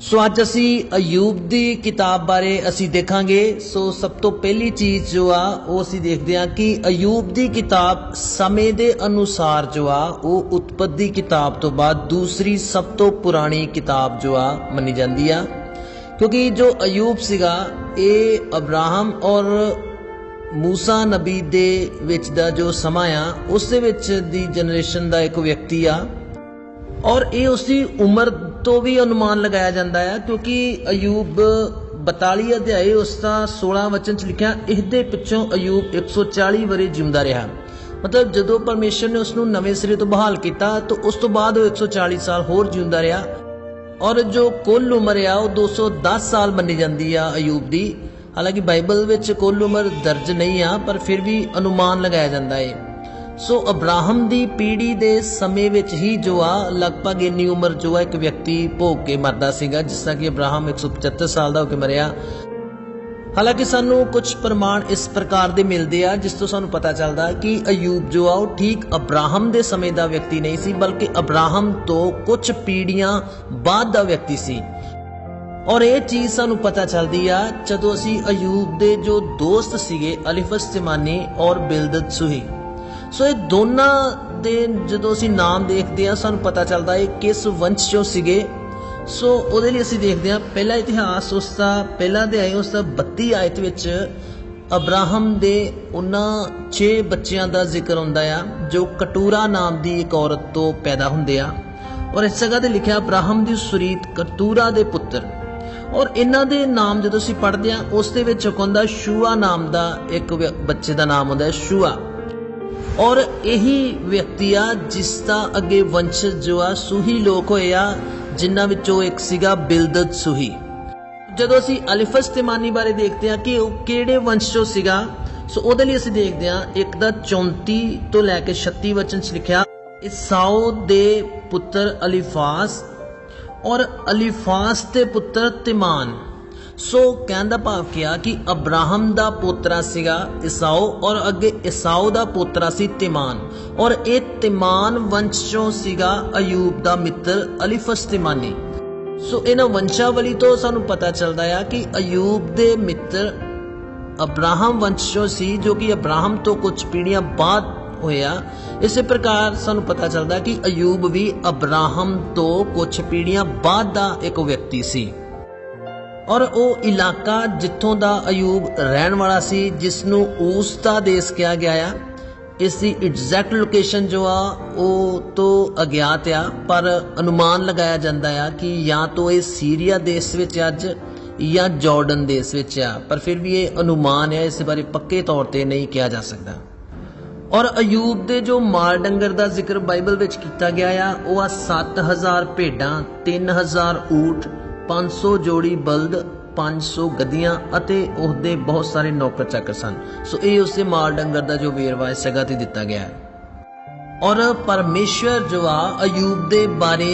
सो अज असी अयूब की किताब बारे असी देखांगे। सो सब तो पहली चीज़ जो आ वो असी देखते हैं कि अयूब की किताब समय के अनुसार जो आ वो उत्पत्ति किताब तो बाद दूसरी सब तो पुरानी किताब जो आ मनी जाती आ, क्योंकि जो अयूब सीगा ये अब्राहम और मूसा नबी दे विच दा जो समा आ उस दे विच दी जनरेशन का एक व्यक्ति आ और ये उसकी उम्र तो भी अनुमान लगाया जाता है, क्योंकि अयूब 42 अध्याय उसका 16 वचन च लिखा इसके पिछों अयूब 140 वरे जिंदा रहा। मतलब जो परमेश्वर ने उसनों नवे सिरे तो बहाल किया तो उस तो बाद 140 साल होर जिंदा रहा और जो कुल उम्र आ 210 साल मनी जाती है अयूब की। हालांकि बाइबल में कुल उम्र दर्ज नहीं आ पर फिर भी अनुमान लगाया जाता है। सो अब्राहम की पीढ़ी के समय विच ही जो आ लगभग इन्नी उम्र जो है एक व्यक्ति भोग के मरदा सीगा, जिस तरह कि अब्राहम 175 साल का होकर मरिया। हालांकि सानू कुछ प्रमाण इस प्रकार के मिलते हैं जिस तो सानू पता चलता है कि अयूब जो आ ठीक अब्राहम के समय का व्यक्ति नहीं सी, बल्कि अब्राहम तो कुछ पीढ़ियां बाद का व्यक्ति सी। और ये चीज़ सानू पता चलती है जदों असी अयूब के जो दोस्त सीगे अलिफस तिमानी और बिलदद सुही। सो ये दोनों दे जो असी नाम देखते हैं सानू पता चलता है किस वंश चों सीगे। सो उहदे लई असी देखते हैं पहला इतिहास उसका पहला अध्याय उसका 32 आयत विच अब्राहम दे उन्हां 6 बच्चों का जिक्र होंदा आ जो कटूरा नाम की एक औरत तो पैदा होंदे आ। और इस जगह ते लिखा अब्राहम की सुरीत कटूरा दे पुत्र। और इन्हां दे नाम जो असी पढ़ते हैं उस दे विच होंदा शूआ नाम का एक बच्चे का नाम होंदा शूआ। और यही व्यक्ति आ जिसका अगे वंश जो आ सूही लोग होए आ, जिन्हां विचों एक सीगा बिलदद सूही। जदों असी अलिफस तिमानी बारे देखते हैं कि वह किहड़े वंश चों सीगा, सो उहदे लई असी देखते हैं एक दा 34 तो लैके 36 वचन च लिखिया इसाऊ दे पुत्र अलीफास और अलीफास दे पुत्र तिमान। सो कहने का भाव किया कि अब्राहम दा पोतरा सीगा इसाऊ और अगे इसाऊ दा पोतरा सी तिमान और ये तिमान वंश चों सीगा अयूब दा मित्र अलिफस तिमानी। सो इन्हां वंशावली तो सानू पता चलता है कि अयूब दे मित्र अब्राहम वंश चों सी, जो कि अब्राहम तो कुछ पीढ़ियां बाद होया। इसी प्रकार सानू पता चलता है कि अयूब भी अब्राहम तो कुछ पीढ़ियां बाद दा एक व्यक्ति सी। और वो इलाका जिथों दा अयूब रहन वाला सी जिसनों ऊस दा देश कहा गया है, इसकी एग्जैक्ट लोकेशन जो आ वो तो अज्ञात आ, पर अनुमान लगाया जाता है कि या तो ये सीरिया देश विच अज या जॉर्डन देश विच आ, पर फिर भी ये अनुमान है, इस बारे पक्के तौर पर नहीं किया जा सकता। और अयूब दे जो माल डंगर का जिक्र बाइबल विच किया गया है वह 7000 भेडां 3000 ऊंट 500 जोड़ी बलद 500 गद्दियां अते उहदे बहुत सारे नौकर चाकर सन। सो ये उसके माल डंगर का जो वेरवा इस जगह ते दिता गया है। और परमेश्वर जो आ अयूब दे बारे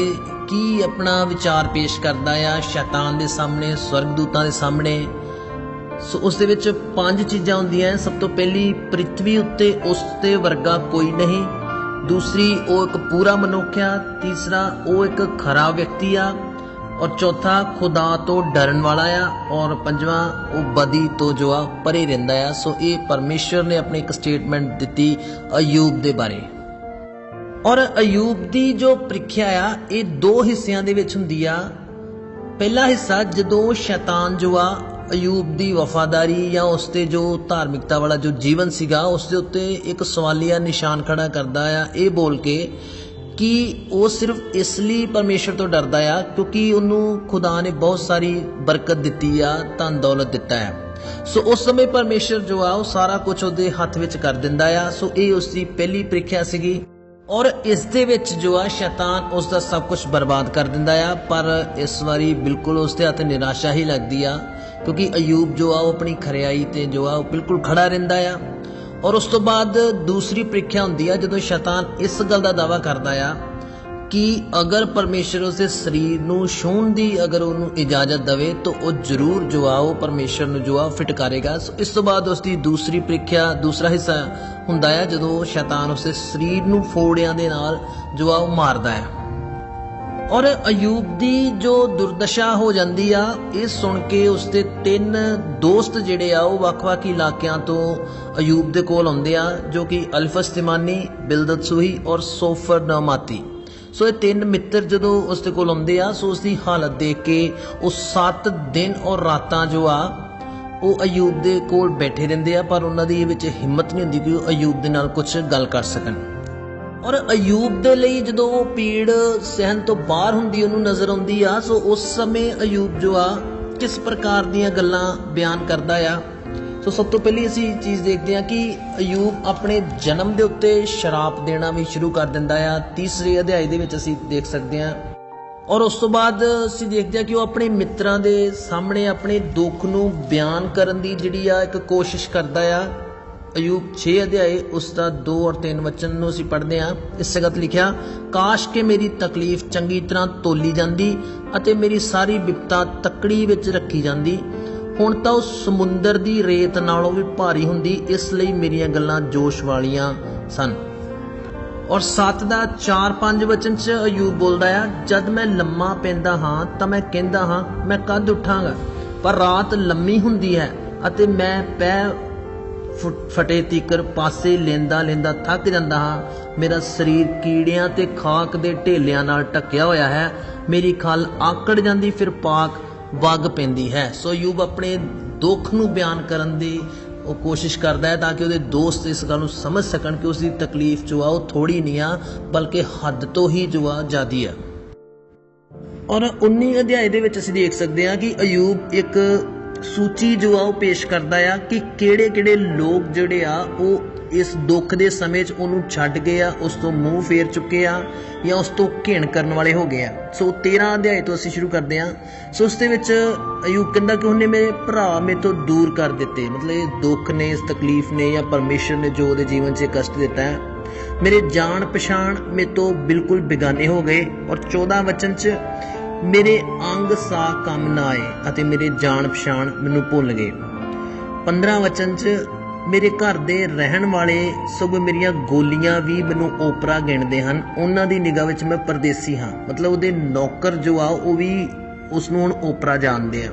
की अपना विचार पेश करता है शैतान के सामने स्वर्गदूतां के सामने। सो उस दे विच 5 चीज़ां होंदियां। सब तो पहली पृथ्वी उत्ते उसते वर्गा कोई नहीं, दूसरी वो एक पूरा मनुष्य आ, तीसरा वो एक खरा व्यक्ति आ और चौथा खुदा तो डरन वाला आ और पंजवा वो बदी तो जो आ परे रहिंदा आ। सो ये परमेश्वर ने अपनी एक स्टेटमेंट दी अयूब दे बारे। और अयूब दी जो प्रीख्या आ ये 2 हिस्सियां दे विच हुंदी आ। पहला हिस्सा जदों शैतान जो आ अयूब दी वफादारी या उसते जो धार्मिकता वाला जो जीवन सीगा उसके उत्ते एक सवालिया निशान खड़ा करता आ, ये बोल के कि वो सिर्फ इसलिए परमेश्वर तो डरदा आ क्योंकि उन्होंने खुदा ने बहुत सारी बरकत दी आ, धन दौलत दिता है। सो उस समय परमेश्वर जो आ सारा कुछ उसके हथ विच कर दिंदा आ। सो ये उसकी पहली प्रीख्या सीगी। और इस दे विच जो आ शैतान उसका सब कुछ बर्बाद कर दिंदा आ, पर इस बारी बिल्कुल उसके हथ निराशा ही लगती आ, क्योंकि अयूब जो आ अपनी खरियाई ते जो आ बिल्कुल खड़ा रहिंदा आ। और उस तो बाद दूसरी प्रीख्या होंदी है जदों शैतान इस गल का दावा करता है कि अगर परमेश्वर उसे शरीर नूं छूहण दी अगर उन्होंने इजाजत देवे तो वह जरूर जो आ वो परमेश्वर नूं जो आ फिटकारेगा। इस तो बाद उसकी दूसरी प्रीख्या दूसरा हिस्सा हुंदा है जदों शैतान उसे शरीर नूं फोड़ियां दे नाल जो आ वो मारदा है। ਔਰ ਅਯੂਬ ਦੀ ਜੋ ਦੁਰਦਸ਼ਾ ਹੋ ਜਾਂਦੀ ਆ, ਇਹ ਸੁਣ ਕੇ ਉਸਦੇ 3 ਦੋਸਤ ਜਿਹੜੇ ਆ ਉਹ ਵੱਖ-ਵੱਖ ਇਲਾਕਿਆਂ ਤੋਂ ਅਯੂਬ ਦੇ ਕੋਲ ਆਉਂਦੇ ਆ, ਜੋ ਕਿ ਅਲਫਸ ਤਿਮਾਨੀ, ਬਿਲਦਤ ਸੂਹੀ ਔਰ ਸੋਫਰ ਨਾਮਾਤੀ। ਸੋ ਇਹ 3 ਮਿੱਤਰ ਜਦੋਂ ਉਸਦੇ ਕੋਲ ਆਉਂਦੇ ਆ, ਸੋ ਉਸਦੀ ਹਾਲਤ ਦੇਖ ਕੇ ਉਹ 7 ਦਿਨ ਔਰ ਰਾਤਾਂ ਜੋ ਆ ਉਹ ਅਯੂਬ ਦੇ ਕੋਲ ਬੈਠੇ ਰਹਿੰਦੇ ਆ, ਪਰ ਉਹਨਾਂ ਦੀ ਇਹ ਵਿੱਚ ਹਿੰਮਤ ਨਹੀਂ ਹੁੰਦੀ ਕਿ ਉਹ ਅਯੂਬ ਦੇ ਨਾਲ ਕੁਝ ਗੱਲ ਕਰ ਸਕਣ। ਔਰ ਅਯੂਬ ਦੇ ਲਈ ਜਦੋਂ ਉਹ ਪੀੜ ਸਹਿਣ ਤੋਂ ਬਾਹਰ ਹੁੰਦੀ ਉਹਨੂੰ ਨਜ਼ਰ ਆਉਂਦੀ ਆ, ਸੋ ਉਸ ਸਮੇਂ ਅਯੂਬ ਜੋ ਆ ਕਿਸ ਪ੍ਰਕਾਰ ਦੀਆਂ ਗੱਲਾਂ ਬਿਆਨ ਕਰਦਾ ਆ। ਸੋ ਸਭ ਤੋਂ ਪਹਿਲੀ ਅਸੀਂ ਚੀਜ਼ ਦੇਖਦੇ ਹਾਂ ਕਿ ਅਯੂਬ ਆਪਣੇ ਜਨਮ ਦੇ ਉੱਤੇ ਸ਼ਰਾਪ ਦੇਣਾ ਵੀ ਸ਼ੁਰੂ ਕਰ ਦਿੰਦਾ ਆ। 30ਵੇਂ ਅਧਿਆਇ ਦੇ ਵਿੱਚ ਅਸੀਂ ਦੇਖ ਸਕਦੇ ਹਾਂ। ਔਰ ਉਸ ਤੋਂ ਬਾਅਦ ਅਸੀਂ ਦੇਖਦੇ ਹਾਂ ਕਿ ਉਹ ਆਪਣੇ ਮਿੱਤਰਾਂ ਦੇ ਸਾਹਮਣੇ ਆਪਣੇ ਦੁੱਖ ਨੂੰ ਬਿਆਨ ਕਰਨ ਦੀ ਜਿਹੜੀ ਆ ਇੱਕ ਕੋਸ਼ਿਸ਼ ਕਰਦਾ ਆ। ਅਯੂਬ 6 ਅਧਿਆਏ ਉਸ ਦਾ 2 ਔਰ 3 ਵਚਨ ਨੂੰ ਅਸੀਂ ਪੜ੍ਹਦੇ ਹਾਂ। ਇਸ ਜਗਤ ਲਿਖਿਆ, ਕਾਸ਼ ਕਿ ਮੇਰੀ ਤਕਲੀਫ ਚੰਗੀ ਤਰ੍ਹਾਂ ਤੋਲੀ ਜਾਂਦੀ ਅਤੇ ਮੇਰੀ ਸਾਰੀ ਬਿਪਤਾ ਤੱਕੜੀ ਵਿੱਚ ਰੱਖੀ ਜਾਂਦੀ। ਹੁਣ ਤਾਂ ਉਹ ਸਮੁੰਦਰ ਦੀ ਰੇਤ ਨਾਲੋਂ ਵੀ ਭਾਰੀ ਹੁੰਦੀ, ਇਸ ਲਈ ਮੇਰੀਆਂ ਗੱਲਾਂ ਜੋਸ਼ ਵਾਲੀਆਂ ਸਨ। ਔਰ 7 ਦਾ 4-5 ਵਚਨ 'ਚ ਅਯੂਬ ਬੋਲਦਾ ਆ, ਜਦ ਮੈਂ ਲੰਮਾ ਪੈਂਦਾ ਹਾਂ ਤਾਂ ਮੈਂ ਕਹਿੰਦਾ ਹਾਂ ਮੈਂ ਕਦ ਉੱਠਾਂਗਾ, ਪਰ ਰਾਤ ਲੰਮੀ ਹੁੰਦੀ ਹੈ ਅਤੇ ਮੈਂ ਪੈਰ ਫਟੇ ਤੀਕਰ ਪਾਸੇ ਲੈਂਦਾ ਥੱਕ ਜਾਂਦਾ ਹਾਂ। ਮੇਰਾ ਸਰੀਰ ਕੀੜਿਆਂ ਤੇ ਖਾਕ ਦੇ ਢੇਲਿਆਂ ਨਾਲ ਢੱਕਿਆ ਹੋਇਆ ਹੈ। ਮੇਰੀ ਖਲ ਆਕੜ ਜਾਂਦੀ, ਫਿਰ ਪਾਕ ਵਗ ਪੈਂਦੀ ਹੈ। ਸੋ ਅਯੂਬ ਆਪਣੇ ਦੁੱਖ ਨੂੰ ਬਿਆਨ ਕਰਨ ਦੀ ਉਹ ਕੋਸ਼ਿਸ਼ ਕਰਦਾ ਹੈ ਤਾਂ ਕਿ ਉਹਦੇ ਦੋਸਤ ਇਸ ਗੱਲ ਨੂੰ ਸਮਝ ਸਕਣ ਕਿ ਉਸਦੀ ਤਕਲੀਫ ਜੋ ਆ ਉਹ ਥੋੜ੍ਹੀ ਨਹੀਂ ਆ, ਬਲਕਿ ਹੱਦ ਤੋਂ ਹੀ ਜੋ ਆ ਜ਼ਿਆਦੀ ਆ। ਔਰ 19 ਅਧਿਆਏ ਦੇ ਵਿੱਚ ਅਸੀਂ ਦੇਖ ਸਕਦੇ ਹਾਂ ਕਿ ਅਯੂਬ ਇੱਕ ਸੂਚੀ ਜੋ ਆ ਉਹ ਪੇਸ਼ ਕਰਦਾ ਆ ਕਿ ਕਿਹੜੇ ਲੋਕ ਜਿਹੜੇ ਆ ਉਹ ਇਸ ਦੁੱਖ ਦੇ ਸਮੇਂ 'ਚ ਉਹਨੂੰ ਛੱਡ ਗਏ ਆ, ਉਸ ਤੋਂ ਮੂੰਹ ਫੇਰ ਚੁੱਕੇ ਆ ਜਾਂ ਉਸ ਤੋਂ ਘਿਣ ਕਰਨ ਵਾਲੇ ਹੋ ਗਏ ਆ। ਸੋ 13 ਅਧਿਆਏ ਤੋਂ ਅਸੀਂ ਸ਼ੁਰੂ ਕਰਦੇ ਹਾਂ। ਸੋ ਉਸ ਦੇ ਵਿੱਚ ਅਯੂਬ ਕਹਿੰਦਾ ਕਿ ਉਹਨੇ ਮੇਰੇ ਭਰਾ ਮੇਰੇ ਤੋਂ ਦੂਰ ਕਰ ਦਿੱਤੇ, ਮਤਲਬ ਇਹ ਦੁੱਖ ਨੇ, ਇਸ ਤਕਲੀਫ ਨੇ ਜਾਂ ਪਰਮੇਸ਼ਰ ਨੇ ਜੋ ਉਹਦੇ ਜੀਵਨ 'ਚ ਕਸ਼ਟ ਦਿੱਤਾ ਹੈ। ਮੇਰੇ ਜਾਣ ਪਛਾਣ ਮੇਰੇ ਤੋਂ ਬਿਲਕੁਲ ਬੇਗਾਨੇ ਹੋ ਗਏ। ਔਰ 14 ਵਚਨ 'ਚ ਮੇਰੇ ਅੰਗ ਸਾਹ ਕੰਮ ਨਾ ਆਏ ਅਤੇ ਮੇਰੇ ਜਾਣ ਪਛਾਣ ਮੈਨੂੰ ਭੁੱਲ ਗਏ। 15 ਵਚਨ 'ਚ ਮੇਰੇ ਘਰ ਦੇ ਰਹਿਣ ਵਾਲੇ ਸਗੋਂ ਮੇਰੀਆਂ ਗੋਲੀਆਂ ਵੀ ਮੈਨੂੰ ਓਪਰਾ ਗਿਣਦੇ ਹਨ, ਉਹਨਾਂ ਦੀ ਨਿਗਾਹ ਵਿੱਚ ਮੈਂ ਪਰਦੇਸੀ ਹਾਂ। ਮਤਲਬ ਉਹਦੇ ਨੌਕਰ ਜੋ ਆ ਉਹ ਵੀ ਉਸ ਨੂੰ ਹੁਣ ਓਪਰਾ ਜਾਣਦੇ ਆ।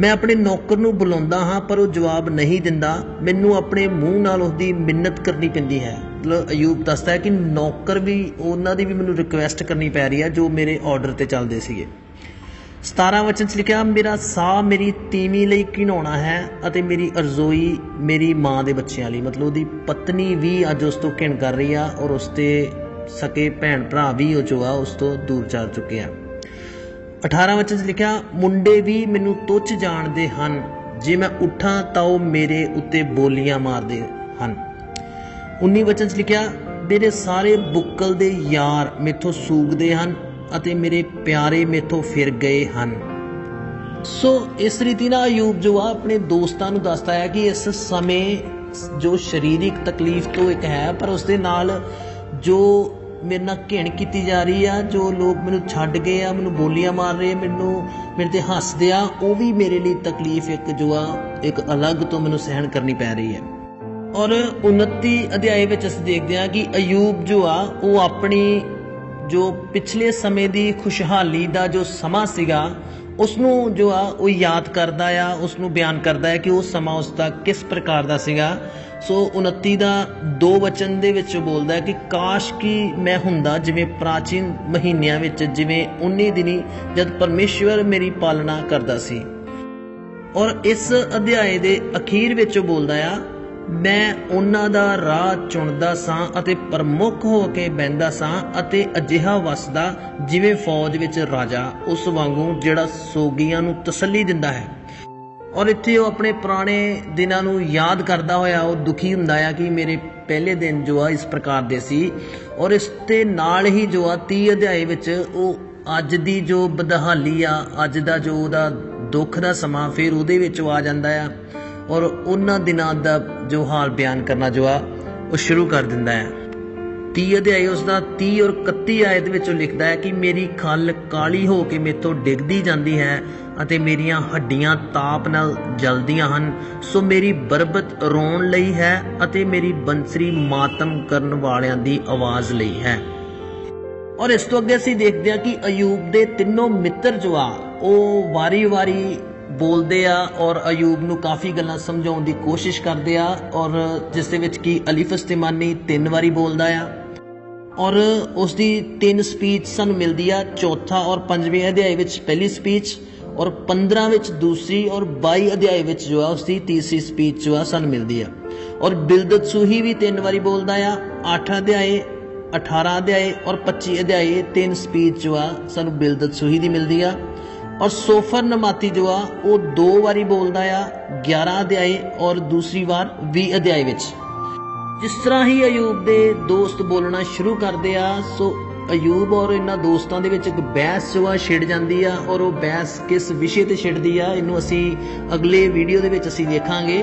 ਮੈਂ ਆਪਣੇ ਨੌਕਰ ਨੂੰ ਬੁਲਾਉਂਦਾ ਹਾਂ ਪਰ ਉਹ ਜਵਾਬ ਨਹੀਂ ਦਿੰਦਾ, ਮੈਨੂੰ ਆਪਣੇ ਮੂੰਹ ਨਾਲ ਉਸਦੀ ਮਿੰਨਤ ਕਰਨੀ ਪੈਂਦੀ ਹੈ। ਮਤਲਬ ਅਯੂਬ ਦੱਸਦਾ ਹੈ ਕਿ ਨੌਕਰ ਵੀ, ਉਹਨਾਂ ਦੀ ਵੀ ਮੈਨੂੰ ਰਿਕੁਐਸਟ ਕਰਨੀ ਪੈ ਰਹੀ ਹੈ ਜੋ ਮੇਰੇ ਆਰਡਰ ਤੇ ਚੱਲਦੇ ਸੀਗੇ। 17 ਵਚਨ 'ਚ ਲਿਖਿਆ, ਮੇਰਾ ਸਾਹ ਮੇਰੀ ਤੀਵੀਂ ਲਈ ਘਿਨਾਉਣਾ ਹੈ ਅਤੇ ਮੇਰੀ ਅਰਜ਼ੋਈ ਮੇਰੀ ਮਾਂ ਦੇ ਬੱਚਿਆਂ ਲਈ। ਮਤਲਬ ਉਹਦੀ ਪਤਨੀ ਵੀ ਅੱਜ ਉਸ ਤੋਂ ਘਿਣ ਕਰ ਰਹੀ ਆ ਔਰ ਉਸਦੇ ਸਕੇ ਭੈਣ ਭਰਾ ਵੀ ਉਹ ਜੋ ਆ ਉਸ ਤੋਂ ਦੂਰ ਜਾ ਚੁੱਕੇ ਆ। 18 ਵਚਨ 'ਚ ਲਿਖਿਆ, ਮੁੰਡੇ ਵੀ ਮੈਨੂੰ ਤੁੱਛ ਜਾਣਦੇ ਹਨ, ਜੇ ਮੈਂ ਉੱਠਾਂ ਤਾਂ ਉਹ ਮੇਰੇ ਉੱਤੇ ਬੋਲੀਆਂ ਮਾਰਦੇ ਹਨ। 19 ਵਚਨ 'ਚ ਲਿਖਿਆ, ਮੇਰੇ ਸਾਰੇ ਬੁੱਕਲ ਦੇ ਯਾਰ ਮੈਥੋਂ ਸੂਗਦੇ ਹਨ ਅਤੇ ਮੇਰੇ ਪਿਆਰੇ ਮੈਥੋਂ ਫਿਰ ਗਏ ਹਨ। ਸੋ ਇਸ ਰੀਤੀ ਨਾਲ ਅਯੂਬ ਜੋ ਆ ਆਪਣੇ ਦੋਸਤਾਂ ਨੂੰ ਦੱਸਦਾ ਹੈ ਕਿ ਇਸ ਸਮੇਂ ਜੋ ਸਰੀਰਕ ਤਕਲੀਫ ਤੋਂ ਇੱਕ ਹੈ, ਪਰ ਉਸ ਦੇ ਨਾਲ ਜੋ ਮੇਰੇ ਨਾਲ ਘਿਣ ਕੀਤੀ ਜਾ ਰਹੀ ਆ, ਜੋ ਲੋਕ ਮੈਨੂੰ ਛੱਡ ਗਏ ਆ, ਮੈਨੂੰ ਬੋਲੀਆਂ ਮਾਰ ਰਹੇ, ਮੇਰੇ ਤੇ ਹੱਸਦੇ ਆ, ਉਹ ਵੀ ਮੇਰੇ ਲਈ ਤਕਲੀਫ ਇੱਕ ਜੋ ਆ ਇੱਕ ਅਲੱਗ ਤੋਂ ਮੈਨੂੰ ਸਹਿਣ ਕਰਨੀ ਪੈ ਰਹੀ ਹੈ। ਔਰ 29 ਅਧਿਆਏ ਵਿੱਚ ਅਸੀਂ ਦੇਖਦੇ ਹਾਂ ਕਿ ਅਯੂਬ ਜੋ ਆ ਉਹ ਆਪਣੀ ਜੋ ਪਿਛਲੇ ਸਮੇਂ ਦੀ ਖੁਸ਼ਹਾਲੀ ਦਾ ਜੋ ਸਮਾਂ ਸੀਗਾ ਉਸਨੂੰ ਜੋ ਆ ਉਹ ਯਾਦ ਕਰਦਾ ਆ, ਉਸਨੂੰ ਬਿਆਨ ਕਰਦਾ ਹੈ ਕਿ ਉਹ ਸਮਾਂ ਉਸਦਾ ਕਿਸ ਪ੍ਰਕਾਰ ਦਾ ਸੀਗਾ। ਸੋ 29 ਦਾ 2 ਵਚਨ ਦੇ ਵਿੱਚ ਬੋਲਦਾ ਹੈ ਕਿ ਕਾਸ਼ ਕਿ ਮੈਂ ਹੁੰਦਾ ਜਿਵੇਂ ਪ੍ਰਾਚੀਨ ਮਹੀਨਿਆਂ ਵਿੱਚ, ਜਿਵੇਂ 19 ਦਿਨੀ ਜਦ ਪਰਮੇਸ਼ਵਰ ਮੇਰੀ ਪਾਲਣਾ ਕਰਦਾ ਸੀ। ਔਰ ਇਸ ਅਧਿਆਏ ਦੇ ਅਖੀਰ ਵਿੱਚ ਉਹ ਬੋਲਦਾ ਆ, ਮੈਂ ਉਹਨਾਂ ਦਾ ਰਾਹ ਚੁਣਦਾ ਸਾਂ ਅਤੇ ਪ੍ਰਮੁੱਖ ਹੋ ਕੇ ਬਹਿੰਦਾ ਸਾਂ ਅਤੇ ਅਜਿਹਾ ਵਸਦਾ ਜਿਵੇਂ ਫੌਜ ਵਿੱਚ ਰਾਜਾ, ਉਸ ਵਾਂਗੂ ਜਿਹੜਾ ਸੋਗੀਆਂ ਨੂੰ ਤਸੱਲੀ ਦਿੰਦਾ ਹੈ। ਔਰ ਇੱਥੇ ਉਹ ਆਪਣੇ ਪੁਰਾਣੇ ਦਿਨਾਂ ਨੂੰ ਯਾਦ ਕਰਦਾ ਹੋਇਆ ਉਹ ਦੁਖੀ ਹੁੰਦਾ ਆ ਕਿ ਮੇਰੇ ਪਹਿਲੇ ਦਿਨ ਜੋ ਆ ਇਸ ਪ੍ਰਕਾਰ ਦੇ ਸੀ। ਔਰ ਇਸ ਦੇ ਨਾਲ ਹੀ ਜੋ ਆ 30 ਅਧਿਆਏ ਵਿੱਚ ਉਹ ਅੱਜ ਦੀ ਜੋ ਬਦਹਾਲੀ ਆ, ਅੱਜ ਦਾ ਜੋ ਉਹਦਾ ਦੁੱਖ ਦਾ ਸਮਾਂ ਫਿਰ ਉਹਦੇ ਵਿੱਚ ਉਹ ਆ ਜਾਂਦਾ ਆ ਔਰ ਉਹਨਾਂ ਦਿਨਾਂ ਦਾ ਜੋ ਹਾਲ ਬਿਆਨ ਕਰਨਾ ਜੋ ਆ ਉਹ ਸ਼ੁਰੂ ਕਰ ਦਿੰਦਾ ਹੈ। 30 ਅਧਿਆਏ ਉਸ ਦਾ 30 ਔਰ 31 ਆਇਤ ਵਿੱਚ ਉਹ ਲਿਖਦਾ ਹੈ ਕਿ ਮੇਰੀ ਖਲ ਕਾਲੀ ਹੋ ਕੇ ਮੇਥੋਂ ਡਿੱਗਦੀ ਜਾਂਦੀ ਹੈ ਅਤੇ ਮੇਰੀਆਂ ਹੱਡੀਆਂ ਤਾਪ ਨਾਲ ਜਲਦੀਆਂ ਹਨ। ਸੋ ਮੇਰੀ ਬਰਬਤ ਰੋਣ ਲਈ ਹੈ ਅਤੇ ਮੇਰੀ ਬੰਸਰੀ ਮਾਤਮ ਕਰਨ ਵਾਲਿਆਂ ਦੀ ਆਵਾਜ਼ ਲਈ ਹੈ। और इस तो अगे ਅਸੀਂ देखते हैं कि अयूब ਦੇ ਤਿੰਨੋਂ ਮਿੱਤਰ ਜੋ ਆ ਉਹ ਵਾਰੀ-ਵਾਰੀ ਬੋਲਦੇ ਆ और अयूब ਨੂੰ ਕਾਫੀ ਗੱਲਾਂ ਸਮਝਾਉਣ ਦੀ ਕੋਸ਼ਿਸ਼ ਕਰਦੇ ਆ और ਜਿਸ ਦੇ ਵਿੱਚ ਕਿ ਅਲੀਫਸ ਤਿਮਾਨੀ 3 ਵਾਰੀ ਬੋਲਦਾ ਆ और उसकी 3 स्पीच सानू मिलती है। चौथा और 5वें अध्याय विच पहली स्पीच और 15 विच दूसरी और 22 अध्याय विच जो है उसकी तीसरी स्पीच जो है सानू मिलती है। और बिलदत सूही भी 3 बारी बोलता है। 8 अध्याय 18 अध्याय और 25 अध्याय 3 स्पीच जो है सानू बिलदत सूही की मिलती है। और सोफर नमाती जो है वो 2 बारी बोलता है 11 अध्याय और दूसरी बार 20 अध्याय विच। जिस तरह ही अयूब के दोस्त बोलना शुरू करते आ सो अयूब और इन्होंने दोस्तों के एक बहस जो है छिड़ जाती है और वो बहस किस विषय पर छिड़ती है इनू असी अगले वीडियो के असी देखांगे।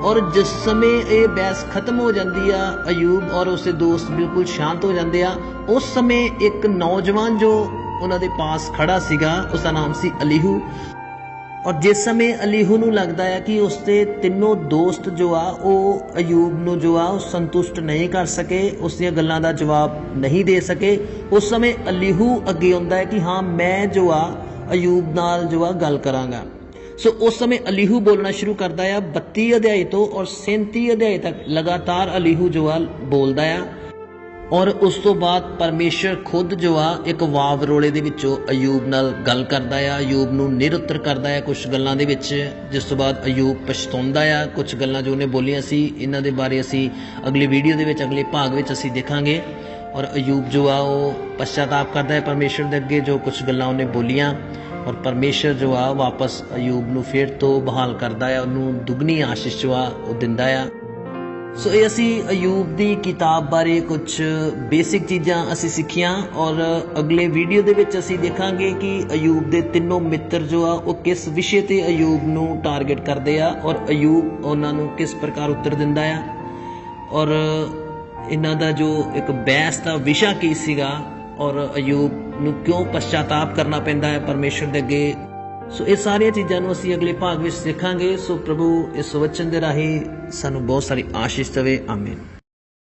और जिस समय ये बहस खत्म हो जाती है अयूब और उसके दोस्त बिल्कुल शांत हो जाते हैं उस समय एक नौजवान जो उन्होंने पास खड़ा सीगा उसका नाम सी अलीहू। और जिस समय अलीहू नू लगता है कि उसके तीनों दोस्त जो आ वो अयूब नू जो आ संतुष्ट नहीं कर सके उसदियां गल्लां दा जवाब नहीं दे सके उस समय अलीहू अगे आउंदा है कि हाँ मैं जो आ अयूब नाल जो आ गल करांगा। सो उस समय अलीहू बोलना शुरू करता है 32 अध्याय तो और 37 अध्याय तक लगातार अलीहू जो आ बोलता है। और उस तो बाद परमेश्वर खुद जो आ एक वाव रोले दे विचों अयूब नाल गल करदा है अयूब नूं निरुत्तर करदा है कुछ गल्लां दे विच। जिस तो बाद अयूब पछताउंदा है कुछ गल्लां जो उन्हें बोलियां सी इन्हां दे बारे असी अगले वीडियो दे विच अगले भाग विच असी देखांगे। और अयूब जो आ वो पश्चाताप करदा है परमेश्वर दे अगे जो कुछ गल्लां उन्हें बोलियां और परमेश्वर जो आ वापस अयूब नूं फिर तो बहाल करदा है उन्होंने दुगनी आशीष जो आ वो दिंदा है। सो ये असी अयूब की किताब बारे कुछ बेसिक चीज़ां असी सीखियां और अगले वीडियो दे विच असी देखांगे कि अयूब के तीनों मित्र जो आ वो किस विषय ते अयूब नूं टारगेट करते आ और अयूब उन्हां नूं किस प्रकार उत्तर दिंदा आ और इन्हां दा जो एक बहस का विषय की सीगा और अयूब नूं क्यों पश्चाताप करना पैंदा है परमेश्वर दे अगे। सो ये सारिया चीज़ों को असी अगले भाग में सीखांगे। सो प्रभु इस वचन के राही सानू बहुत सारी आशीष देवे। आमीन।